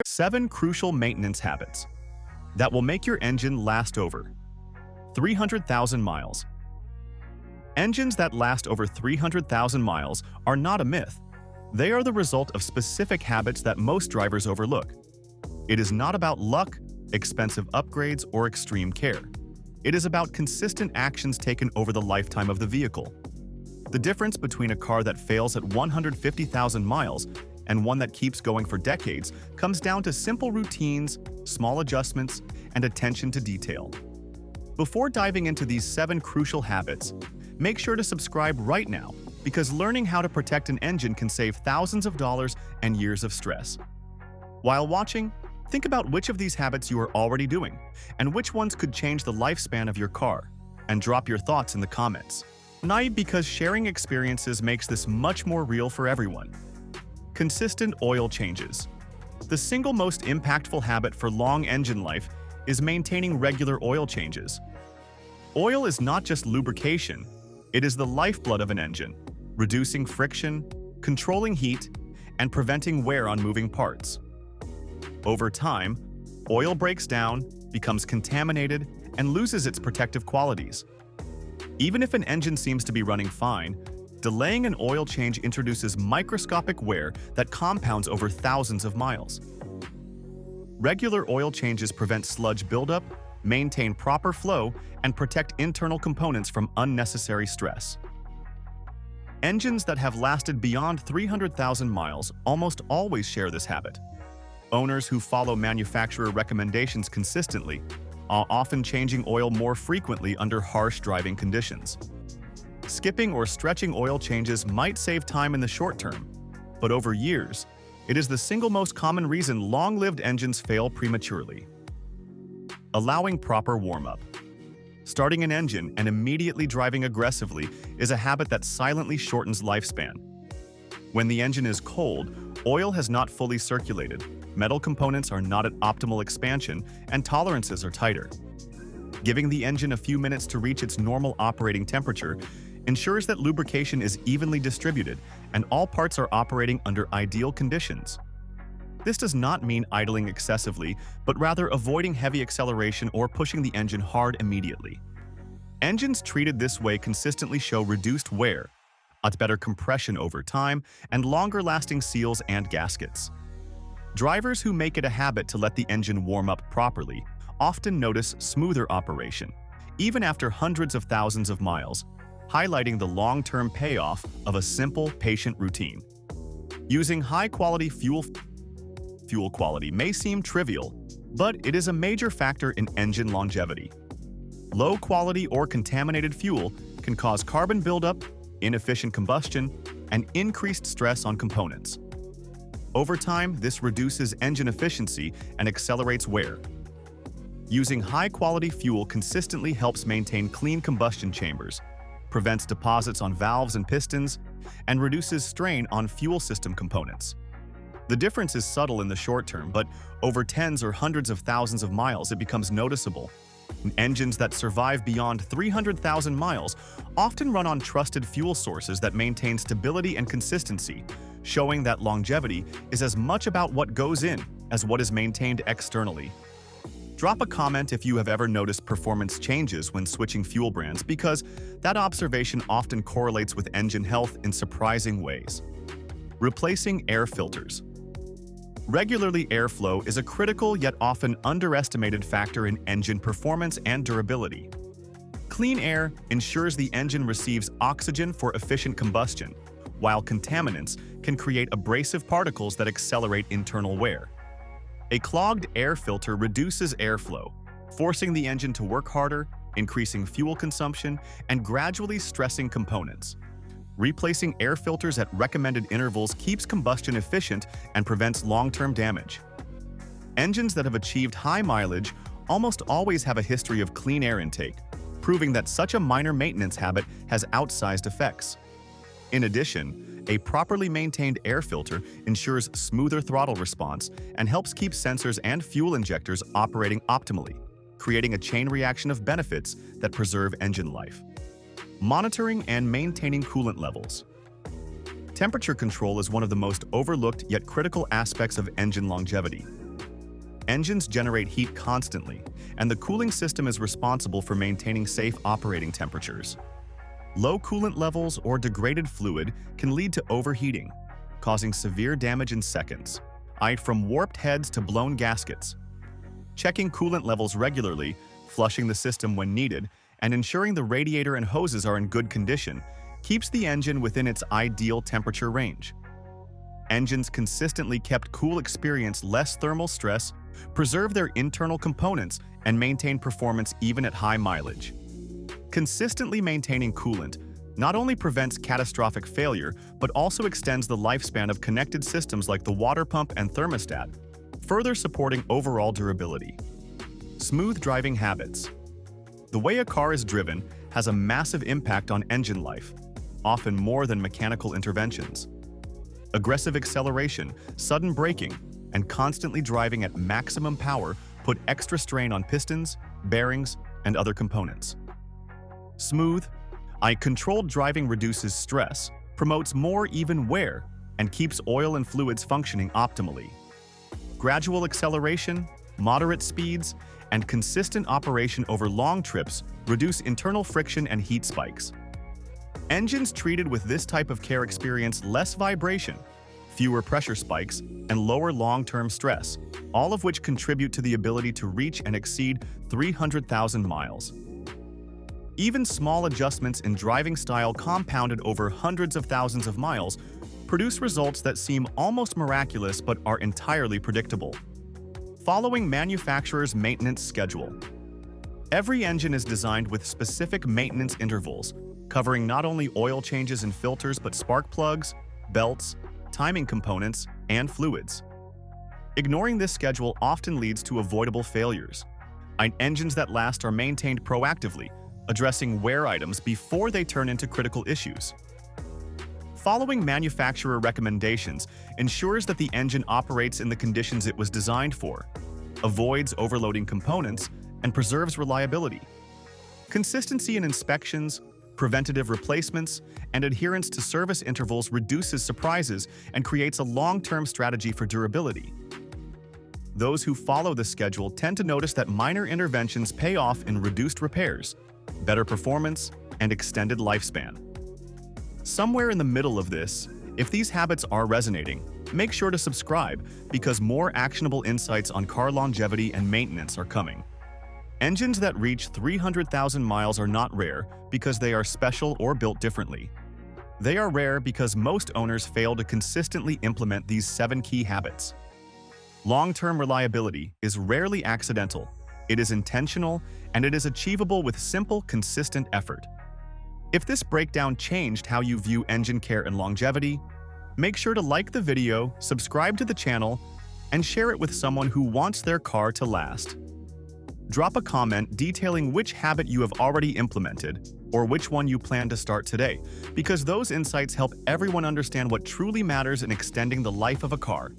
7 crucial maintenance habits that will make your engine last over 300,000 miles. Engines that last over 300,000 miles are not a myth. They are the result of specific habits that most drivers overlook. It is not about luck, expensive upgrades, or extreme care. It is about consistent actions taken over the lifetime of the vehicle. The difference between a car that fails at 150,000 miles and one that keeps going for decades comes down to simple routines, small adjustments, and attention to detail. Before diving into these 7 crucial habits, make sure to subscribe right now because learning how to protect an engine can save thousands of dollars and years of stress. While watching, think about which of these habits you are already doing and which ones could change the lifespan of your car, and drop your thoughts in the comments. Because sharing experiences makes this much more real for everyone. Consistent oil changes. The single most impactful habit for long engine life is maintaining regular oil changes. Oil is not just lubrication, it is the lifeblood of an engine, reducing friction, controlling heat, and preventing wear on moving parts. Over time, oil breaks down, becomes contaminated, and loses its protective qualities. Even if an engine seems to be running fine, delaying an oil change introduces microscopic wear that compounds over thousands of miles. Regular oil changes prevent sludge buildup, maintain proper flow, and protect internal components from unnecessary stress. Engines that have lasted beyond 300,000 miles almost always share this habit. Owners who follow manufacturer recommendations consistently are often changing oil more frequently under harsh driving conditions. Skipping or stretching oil changes might save time in the short term, but over years, it is the single most common reason long-lived engines fail prematurely. Allowing proper warm-up. Starting an engine and immediately driving aggressively is a habit that silently shortens lifespan. When the engine is cold, oil has not fully circulated, metal components are not at optimal expansion, and tolerances are tighter. Giving the engine a few minutes to reach its normal operating temperature ensures that lubrication is evenly distributed and all parts are operating under ideal conditions. This does not mean idling excessively, but rather avoiding heavy acceleration or pushing the engine hard immediately. Engines treated this way consistently show reduced wear, a better compression over time, and longer-lasting seals and gaskets. Drivers who make it a habit to let the engine warm up properly often notice smoother operation, even after hundreds of thousands of miles, highlighting the long-term payoff of a simple, patient routine. Using high-quality fuel quality may seem trivial, but it is a major factor in engine longevity. Low-quality or contaminated fuel can cause carbon buildup, inefficient combustion, and increased stress on components. Over time, this reduces engine efficiency and accelerates wear. Using high-quality fuel consistently helps maintain clean combustion chambers, prevents deposits on valves and pistons, and reduces strain on fuel system components. The difference is subtle in the short term, but over tens or hundreds of thousands of miles it becomes noticeable. Engines that survive beyond 300,000 miles often run on trusted fuel sources that maintain stability and consistency, showing that longevity is as much about what goes in as what is maintained externally. Drop a comment if you have ever noticed performance changes when switching fuel brands, because that observation often correlates with engine health in surprising ways. Replacing air filters. Regularly airflow is a critical yet often underestimated factor in engine performance and durability. Clean air ensures the engine receives oxygen for efficient combustion, while contaminants can create abrasive particles that accelerate internal wear. A clogged air filter reduces airflow, forcing the engine to work harder, increasing fuel consumption, and gradually stressing components. Replacing air filters at recommended intervals keeps combustion efficient and prevents long-term damage. Engines that have achieved high mileage almost always have a history of clean air intake, proving that such a minor maintenance habit has outsized effects. In addition, a properly maintained air filter ensures smoother throttle response and helps keep sensors and fuel injectors operating optimally, creating a chain reaction of benefits that preserve engine life. Monitoring and maintaining coolant levels. Temperature control is one of the most overlooked yet critical aspects of engine longevity. Engines generate heat constantly, and the cooling system is responsible for maintaining safe operating temperatures. Low coolant levels or degraded fluid can lead to overheating, causing severe damage in seconds, from warped heads to blown gaskets. Checking coolant levels regularly, flushing the system when needed, and ensuring the radiator and hoses are in good condition keeps the engine within its ideal temperature range. Engines consistently kept cool experience less thermal stress, preserve their internal components, and maintain performance even at high mileage. Consistently maintaining coolant not only prevents catastrophic failure, but also extends the lifespan of connected systems like the water pump and thermostat, further supporting overall durability. Smooth driving habits. The way a car is driven has a massive impact on engine life, often more than mechanical interventions. Aggressive acceleration, sudden braking, and constantly driving at maximum power put extra strain on pistons, bearings, and other components. Smooth, controlled driving reduces stress, promotes more even wear, and keeps oil and fluids functioning optimally. Gradual acceleration, moderate speeds, and consistent operation over long trips reduce internal friction and heat spikes. Engines treated with this type of care experience less vibration, fewer pressure spikes, and lower long-term stress, all of which contribute to the ability to reach and exceed 300,000 miles. Even small adjustments in driving style compounded over hundreds of thousands of miles produce results that seem almost miraculous but are entirely predictable. Following manufacturer's maintenance schedule. Every engine is designed with specific maintenance intervals, covering not only oil changes and filters but spark plugs, belts, timing components, and fluids. Ignoring this schedule often leads to avoidable failures. Engines that last are maintained proactively, addressing wear items before they turn into critical issues. Following manufacturer recommendations ensures that the engine operates in the conditions it was designed for, avoids overloading components, and preserves reliability. Consistency in inspections, preventative replacements, and adherence to service intervals reduces surprises and creates a long-term strategy for durability. Those who follow the schedule tend to notice that minor interventions pay off in reduced repairs, better performance, and extended lifespan. Somewhere in the middle of this, if these habits are resonating, make sure to subscribe because more actionable insights on car longevity and maintenance are coming. Engines that reach 300,000 miles are not rare because they are special or built differently. They are rare because most owners fail to consistently implement these 7 key habits. Long-term reliability is rarely accidental. It is intentional, and it is achievable with simple, consistent effort. If this breakdown changed how you view engine care and longevity, make sure to like the video, subscribe to the channel, and share it with someone who wants their car to last. Drop a comment detailing which habit you have already implemented or which one you plan to start today, because those insights help everyone understand what truly matters in extending the life of a car.